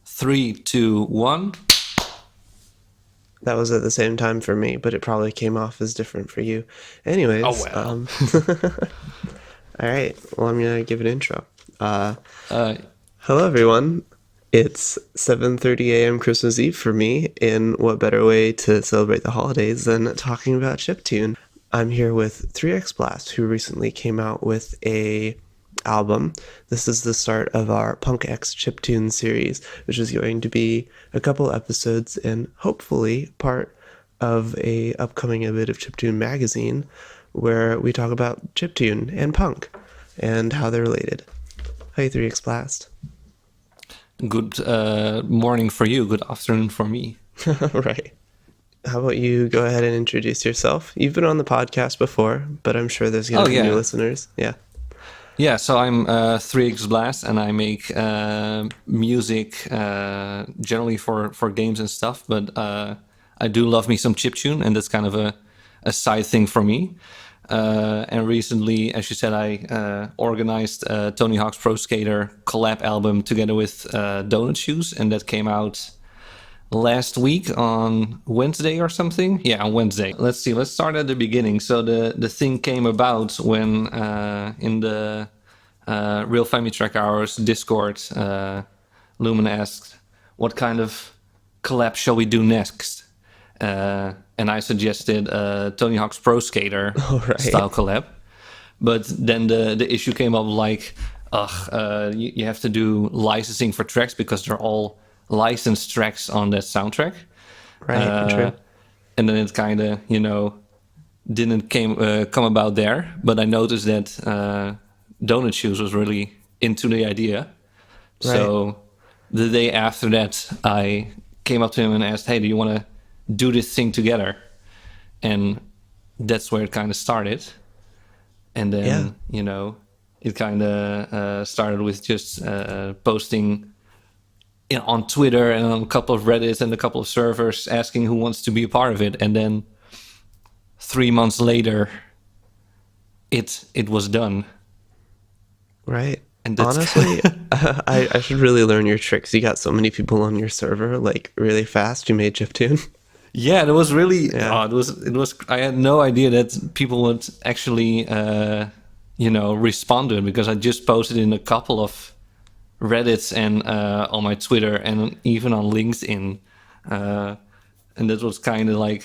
Three, two, one. That was at the same time for me, but it probably came off as different for you. Anyways, Oh, well. All right. Well, I'm gonna give an intro. Hello, everyone. It's 7:30 a.m. Christmas Eve for me. In what better way to celebrate the holidays than talking about Chiptune? I'm here with 3X Blast, who recently came out with a album. This is the start of our Punk X Chiptune series, which is going to be a couple episodes and hopefully part of a upcoming bit of Chiptune magazine where we talk about chiptune and punk and how they're related. Hey, 3X Blast. Good morning for you, good afternoon for me. Right. How about you go ahead and introduce yourself? You've been on the podcast before, but I'm sure there's going to be new listeners. Yeah, so I'm 3X Blast, and I make music generally for games and stuff, but I do love me some chiptune, and that's kind of a side thing for me. And recently, as you said, I organized Tony Hawk's Pro Skater collab album together with Donut Shoes, and that came out last week on Wednesday or something. Yeah, on Wednesday. Let's see. Let's start at the beginning. So the thing came about when in the Real Family Track Hours Discord, Lumen asked, "What kind of collab shall we do next?" And I suggested Tony Hawk's Pro Skater style collab. But then the issue came up like, you have to do licensing for tracks because they're all licensed tracks on that soundtrack. Right, true. And then it kind of, didn't come about there. But I noticed that Donut Shoes was really into the idea. Right. So the day after that, I came up to him and asked, "Hey, do you want to do this thing together?" And that's where it kind of started. And then, it kind of started with just posting on Twitter and on a couple of Reddits and a couple of servers asking who wants to be a part of it. And then 3 months later, it was done. Right. And honestly, I should really learn your tricks. You got so many people on your server, like really fast. You made chiptune. Yeah, it was really. Yeah. It was. I had no idea that people would actually, respond to it because I just posted in a couple of Reddits and on my Twitter and even on LinkedIn, and that was kind of like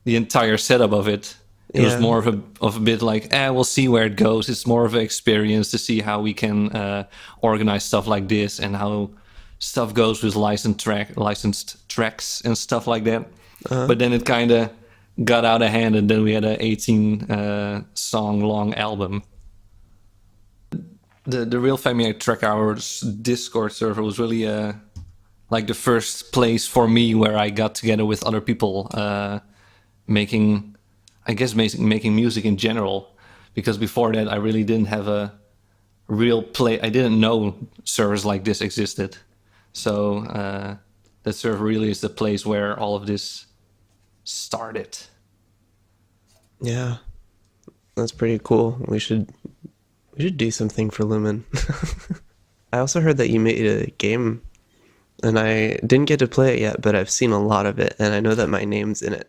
the entire setup of it. It was more of a bit like, we'll see where it goes. It's more of an experience to see how we can organize stuff like this and how stuff goes with licensed tracks and stuff like that. But then it kind of got out of hand, and then we had an 18 song long album. The Real Family Track Hours Discord server was really like the first place for me where I got together with other people making music in general, because before that I really didn't have a real play. I didn't know servers like this existed. So that server really is the place where all of this started. Yeah, that's pretty cool. We should do something for Lumen. I also heard that you made a game, and I didn't get to play it yet, but I've seen a lot of it, and I know that my name's in it.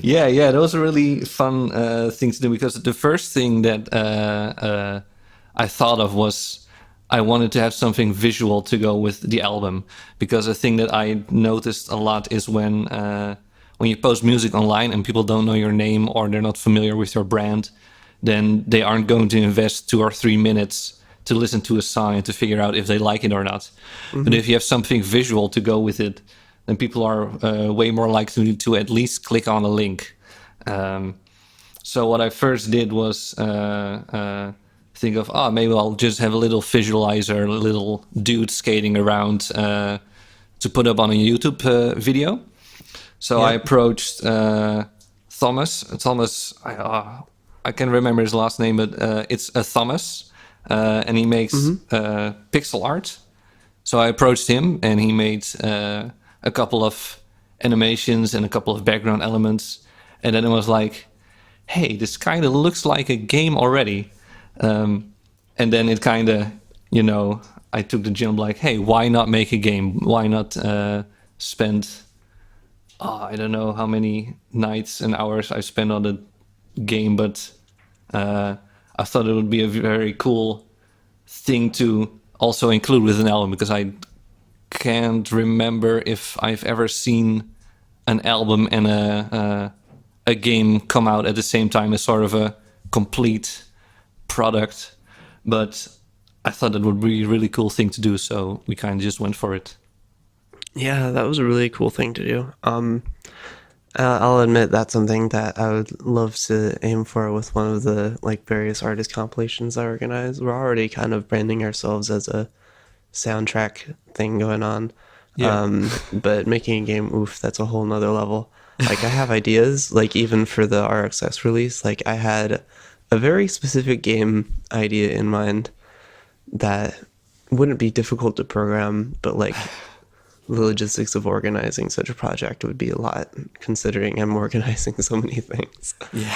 Yeah, that was a really fun thing to do because the first thing that I thought of was I wanted to have something visual to go with the album, because a thing that I noticed a lot is when you post music online and people don't know your name or they're not familiar with your brand, then they aren't going to invest 2 or 3 minutes to listen to a song and to figure out if they like it or not. But if you have something visual to go with it, then people are way more likely to at least click on a link. So what I first did was think of, maybe I'll just have a little visualizer, a little dude skating around to put up on a YouTube video. So I approached Thomas. Thomas, I can't remember his last name, but it's a Thomas, and he makes pixel art. So I approached him, and he made a couple of animations and a couple of background elements, and then it was like, hey, this kind of looks like a game already. And then it kind of, I took the jump like, hey, why not make a game? Why not spend, I don't know how many nights and hours I spent on the game, but I thought it would be a very cool thing to also include with an album, because I can't remember if I've ever seen an album and a game come out at the same time as sort of a complete product. But I thought it would be a really cool thing to do, so we kind of just went for it. Yeah, that was a really cool thing to do. I'll admit that's something that I would love to aim for with one of the various artist compilations I organize. We're already kind of branding ourselves as a soundtrack thing going on. Yeah. But making a game, oof, that's a whole nother level. I have ideas, even for the RxS release, I had a very specific game idea in mind that wouldn't be difficult to program, but the logistics of organizing such a project would be a lot, considering I'm organizing so many things. Yeah.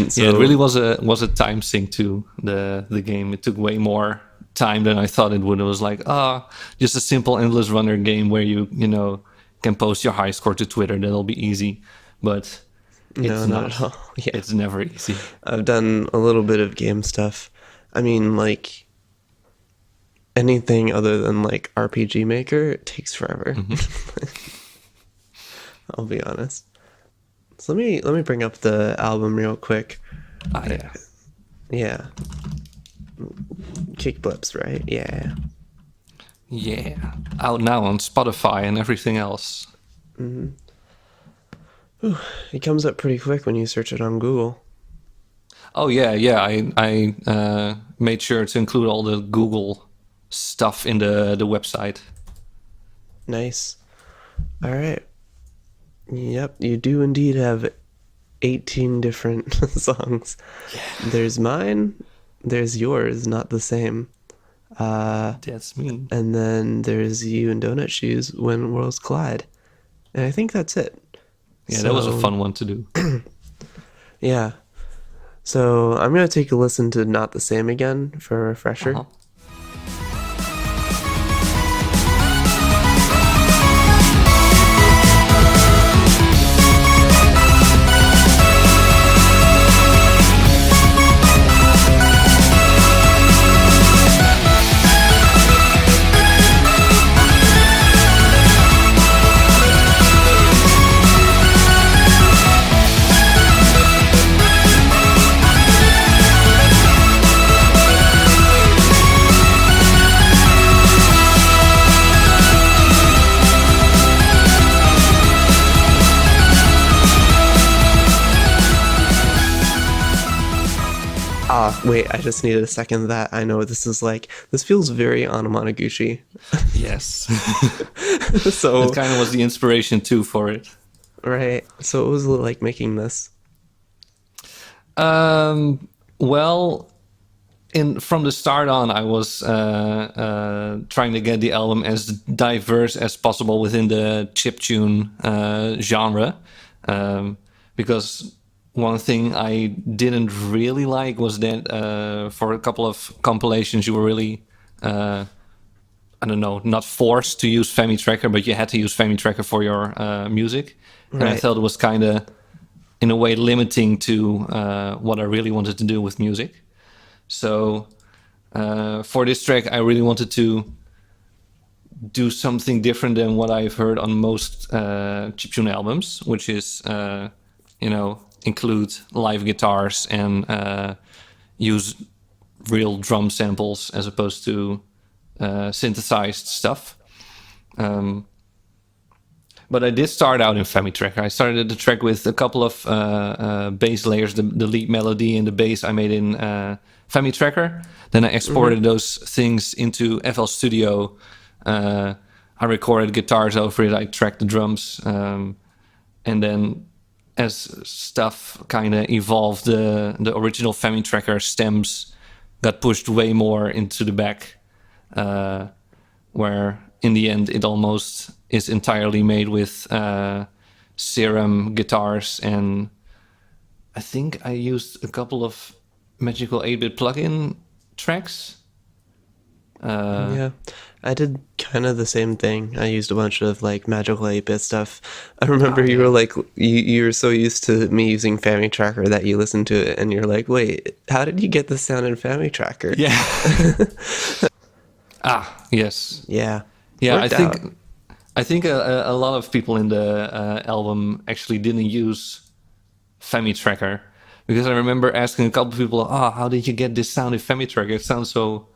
So yeah, it really was a time sink to the game. It took way more time than I thought it would. It was like, just a simple endless runner game where you can post your high score to Twitter. That'll be easy. But it's not at all. Yeah. It's never easy. I've done a little bit of game stuff. I mean, anything other than RPG Maker, it takes forever. I'll be honest. So let me bring up the album real quick. Yeah. Yeah. KickBlips, right? Yeah. Yeah. Out now on Spotify and everything else. It comes up pretty quick when you search it on Google. Oh yeah. I made sure to include all the Google stuff in the website. Nice. All right. Yep, you do indeed have 18 different songs. Yeah. There's mine, there's yours, not the same. That's me. And then there's you and Donut Shoes, When Worlds Collide. And I think that's it. Yeah, that was a fun one to do. Yeah. So I'm going to take a listen to Not the Same again for a refresher. Wait, I just needed a second of that. I know this is this feels very Anamanaguchi. Yes. So it kind of was the inspiration too for it. Right. So what was it like making this? Well, from the start on, I was trying to get the album as diverse as possible within the chiptune genre, because one thing I didn't really like was that for a couple of compilations you were really, I don't know, not forced to use FamiTracker, but you had to use FamiTracker for your music. Right. And I felt it was kind of in a way limiting to what I really wanted to do with music. So for this track, I really wanted to do something different than what I've heard on most chiptune albums, which is, include live guitars and use real drum samples as opposed to synthesized stuff. But I did start out in FamiTracker. I started the track with a couple of bass layers, the lead melody and the bass I made in FamiTracker. Then I exported those things into FL Studio. I recorded guitars over it. I tracked the drums. And then as stuff kind of evolved, the original FamiTracker stems got pushed way more into the back, where in the end it almost is entirely made with Serum guitars, and I think I used a couple of Magical 8-bit plugin tracks. Yeah, I did kind of the same thing. I used a bunch of like Magical 8-bit stuff. I remember you were like, you were so used to me using FamiTracker that you listened to it and you're like, wait, how did you get this sound in FamiTracker? Yeah. Yes. Yeah. Yeah, Worked out. I think a lot of people in the album actually didn't use FamiTracker, because I remember asking a couple of people, how did you get this sound in FamiTracker? It sounds so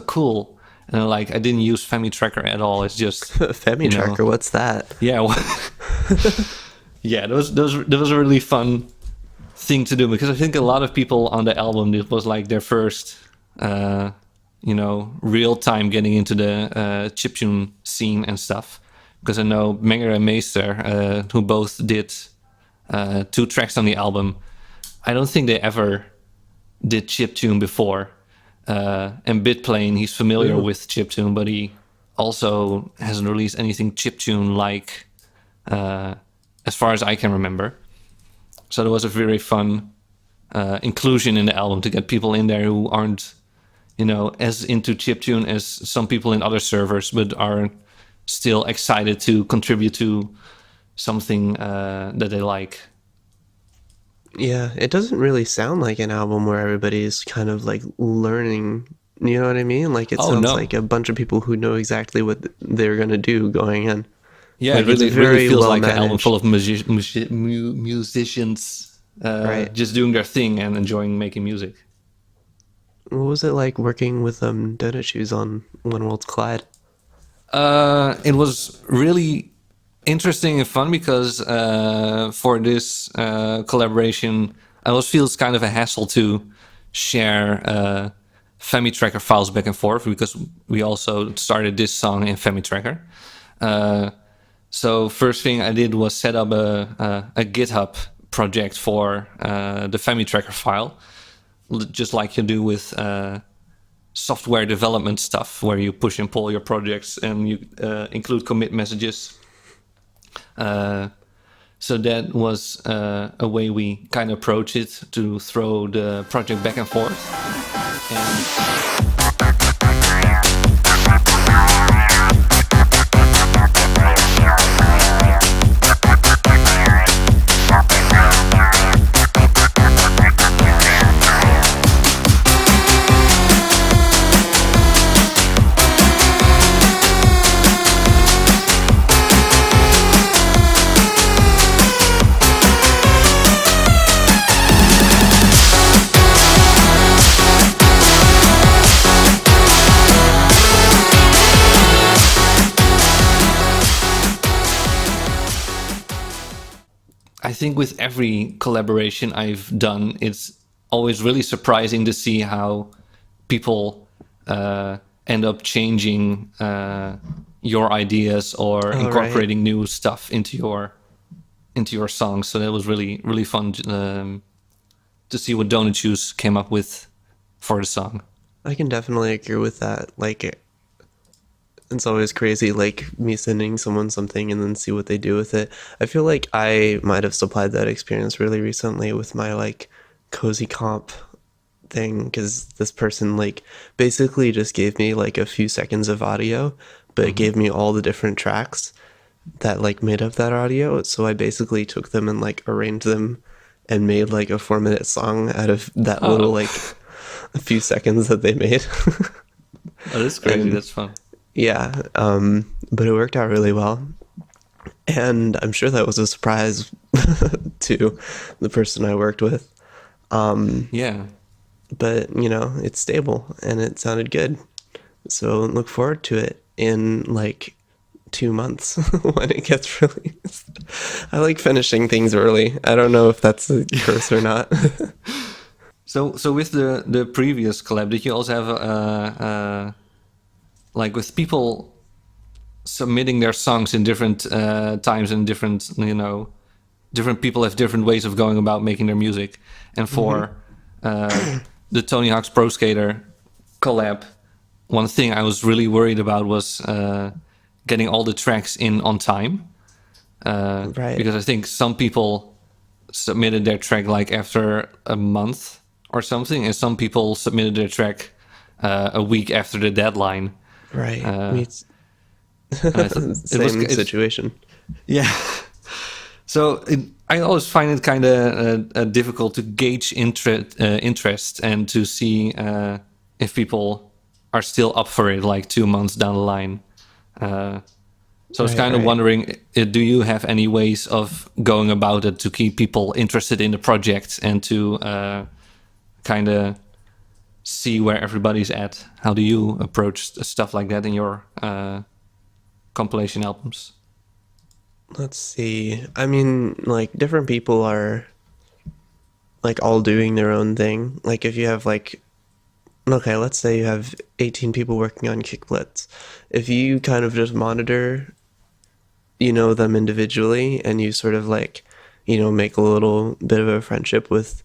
cool. And I'm like, I didn't use FamiTracker at all. It's just FamiTracker, what's that? Yeah, yeah. That was a really fun thing to do, because I think a lot of people on the album, this was like their first, real time getting into the chiptune scene and stuff. Because I know Menger and Meester, who both did 2 tracks on the album, I don't think they ever did chiptune before. And Bitplane, he's familiar with chiptune, but he also hasn't released anything chiptune-like, as far as I can remember. So there was a very fun inclusion in the album to get people in there who aren't, as into chiptune as some people in other servers, but are still excited to contribute to something that they like. Yeah, it doesn't really sound like an album where everybody's kind of like learning, you know what I mean? Like it sounds like a bunch of people who know exactly what they're going to do going in. Yeah, like it really feels like managed. an album full of musicians just doing their thing and enjoying making music. What was it like working with Donut Shoes on When Worlds Collide? It was really interesting and fun, because for this collaboration, it always feels kind of a hassle to share FamiTracker files back and forth, because we also started this song in FamiTracker. So first thing I did was set up a GitHub project for the FamiTracker file, just like you do with software development stuff, where you push and pull your projects and you include commit messages. So that was a way we kind of approach it, to throw the project back and forth. I think with every collaboration I've done, it's always really surprising to see how people end up changing your ideas or incorporating new stuff into your songs. So that was really fun to see what Donut Shoes came up with for the song. I can definitely agree with that. Like, it's always crazy, like me sending someone something and then see what they do with it. I feel like I might have supplied that experience really recently with my like cozy comp thing, because this person like basically just gave me like a few seconds of audio, but it gave me all the different tracks that like made up that audio. So I basically took them and like arranged them and made like a 4-minute song out of that little Oh, like a few seconds that they made. oh, that's crazy. And That's fun. yeah, but it worked out really well. And I'm sure that was a surprise to the person I worked with. Yeah. But, you know, it's stable and it sounded good. So look forward to it in like 2 months when it gets released. I like finishing things early. I don't know if that's a curse or not. So with the previous collab, did you also have like with people submitting their songs in different times and different, different people have different ways of going about making their music. And Hmm. for the Tony Hawk's Pro Skater collab, one thing I was really worried about was getting all the tracks in on time, Right. because I think some people submitted their track like after a month or something, and some people submitted their track a week after the deadline. Right. Uh, Me, and I thought same it's situation. yeah. So I always find it kind of difficult to gauge interest and to see if people are still up for it like 2 months down the line. Uh, so I was Right, kind of right. wondering, do you have any ways of going about it to keep people interested in the project and to kind of see where everybody's at? How do you approach stuff like that in your compilation albums? Let's see. I mean, like different people are like all doing their own thing. Like if you have like okay, let's say you have 18 people working on KickBlips. If you kind of just monitor, you know, them individually and you sort of like, you know, make a little bit of a friendship with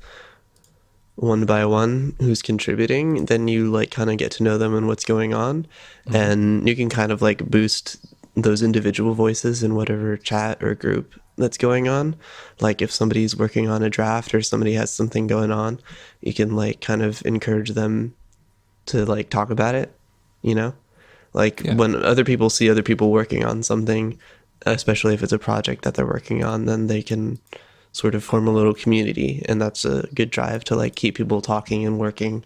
one by one who's contributing, then you like kind of get to know them and what's going on. Hmm. And you can kind of like boost those individual voices in whatever chat or group that's going on. Like if somebody's working on a draft or somebody has something going on, you can like kind of encourage them to like talk about it, you know? Like Yeah. when other people see other people working on something, especially if it's a project that they're working on, then they can sort of form a little community, and that's a good drive to like keep people talking and working.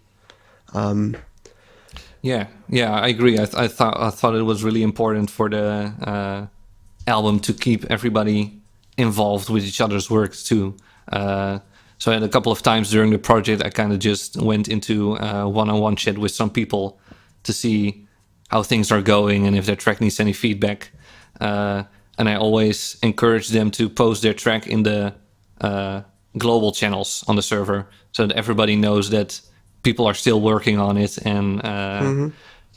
Yeah, yeah, I agree. I thought it was really important for the album to keep everybody involved with each other's work too. So I had a couple of times during the project, I kind of just went into one-on-one chat with some people to see how things are going and if their track needs any feedback. And I always encourage them to post their track in the uh, global channels on the server so that everybody knows that people are still working on it. And Hmm.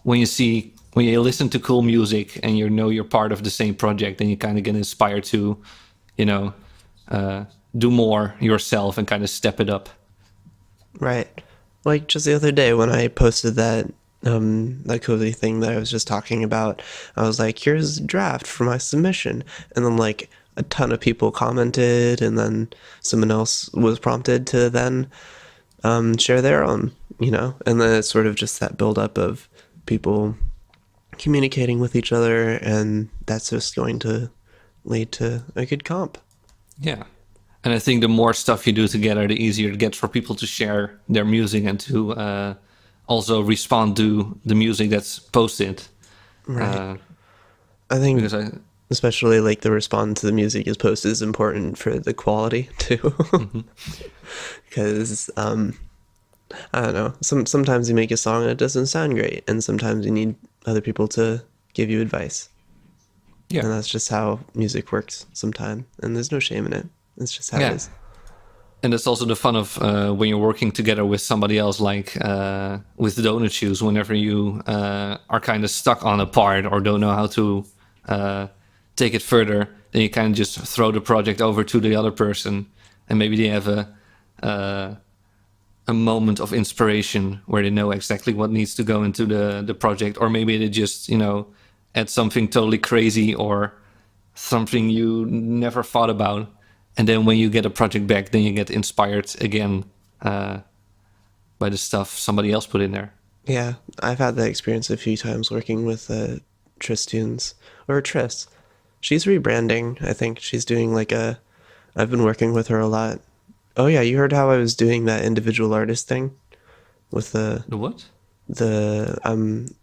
when you listen to cool music and you know you're part of the same project, then you kind of get inspired to, you know, uh, do more yourself and kind of step it up. Right. Like just the other day when I posted that cozy thing that I was just talking about, I was like, here's a draft for my submission. And then like a ton of people commented, and then someone else was prompted to then share their own, you know? And then it's sort of just that buildup of people communicating with each other, and that's just going to lead to a good comp. Yeah. And I think the more stuff you do together, the easier it gets for people to share their music and to also respond to the music that's posted. Right. Uh, I think because I, especially like the response to the music is posted is important for the quality too. mhm. Because I don't know, sometimes you make a song and it doesn't sound great, and sometimes you need other people to give you advice, Yeah, and that's just how music works sometimes, and there's no shame in it. It's just how it yeah. is. And that's also the fun of when you're working together with somebody else, like with donut shoes. Whenever you are kind of stuck on a part or don't know how to uh, take it further, then you kind of just throw the project over to the other person, and maybe they have uh, a moment of inspiration where they know exactly what needs to go into the project, or maybe they just add something totally crazy or something you never thought about, and then when you get a project back, then you get inspired again uh, by the stuff somebody else put in there. Yeah, I've had that experience a few times working with Tristunes or Tris. She's rebranding. I think she's doing like a. I've been working with her a lot, Oh yeah, you heard how I was doing that individual artist thing with The what? the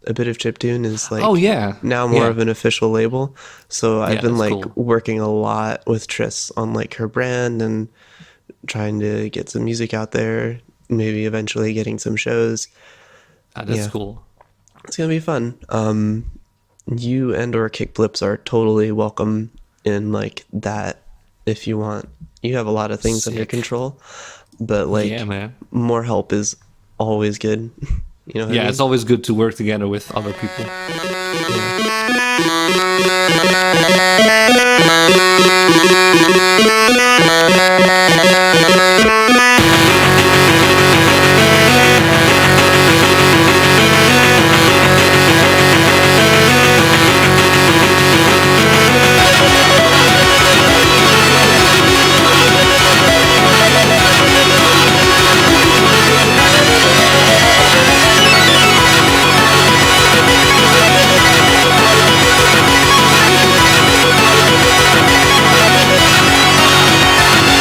a bit of Chiptune is Oh like yeah, now more yeah, of an official label. So I've yeah. been That's like cool. working a lot with Triss on like her brand and trying to get some music out there, maybe eventually getting some shows. That's Yeah, cool. it's gonna be fun. You and or KickBlips are totally welcome in like that if you want. You have a lot of things under Sick. control, but Yeah, like man. more help is always good. You know what I Yeah, it's mean? always good to work together with other people.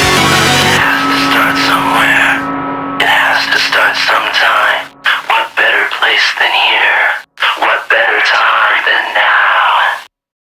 Yeah. Start somewhere. It has to start sometime. What better place than here?